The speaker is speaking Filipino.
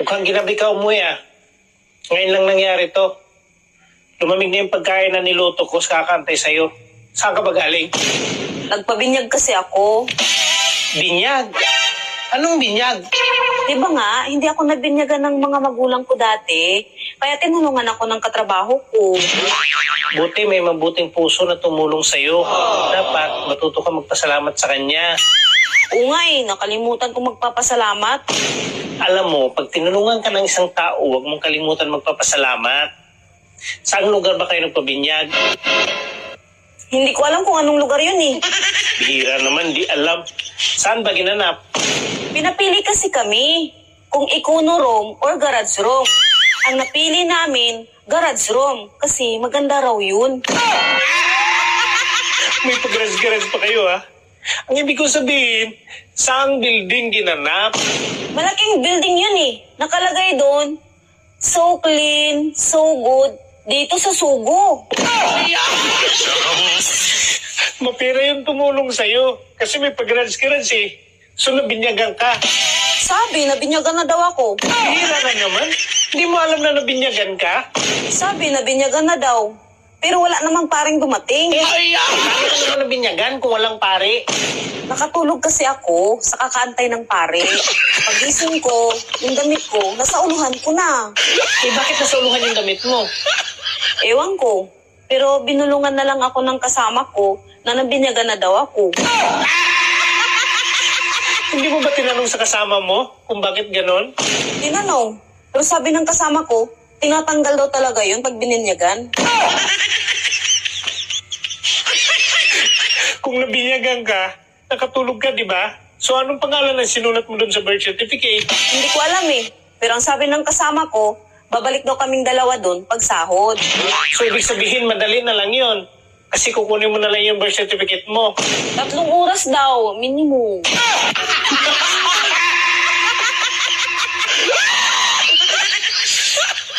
Mukhang ginabi ka umuwi ah. Ngayon lang nangyari to. Lumamig na yung pagkain na niluto ko sa kakantay sa'yo. Saan ka ba galing? Nagpabinyag kasi ako. Binyag? Anong binyag? Di ba nga, hindi ako nabinyagan ng mga magulang ko dati. Kaya tinulungan ako ng katrabaho ko. Buti may mabuting puso na tumulong sa'yo. Dapat matuto ka magpasalamat sa kanya. Oo nga nakalimutan ko magpapasalamat. Alam mo, pag tinulungan ka ng isang tao, huwag mong kalimutan magpapasalamat. Saan lugar ba kayo nagpabinyag? Hindi ko alam kung anong lugar yun Bihira naman, di alam. Saan ba ginanap? Pinapili kasi kami kung Econo room or garage room. Ang napili namin, garage room. Kasi maganda raw yun. May pag-garage pa kayo ha? Ang ibig ko sabihin, saang building ginanap? Malaking building yun Nakalagay doon, so clean, so good, dito sa Sugo. Mapira yung tumulong sa'yo. Kasi may pag-garage So nabinyagan ka. Sabi, nabinyagan na daw ako. Bihira na naman. Hindi mo alam na nabinyagan ka? Sabi, nabinyagan na daw. Pero wala namang paring dumating. Paano ka naman nabinyagan kung walang pare? Nakatulog kasi ako sa kakaantay ng pare. Pagising ko, yung damit ko, nasa unuhan ko na. Bakit nasuluhan yung damit mo? Ewan ko. Pero binulungan na lang ako ng kasama ko na nabinyagan na daw ako. Hindi mo ba tinanong sa kasama mo kung bakit ganon? Tinanong. Pero sabi ng kasama ko, tinatanggal daw talaga yun pag bininyagan. Kung nabinyagan ka, nakatulog ka, di ba? So anong pangalan ang sinulat mo dun sa birth certificate? Hindi ko alam Pero ang sabi ng kasama ko, babalik daw kaming dalawa doon pag sahod. So ibig sabihin, madali na lang yun. Kasi kukunin mo na lang yung birth certificate mo. 3 oras daw, minimum.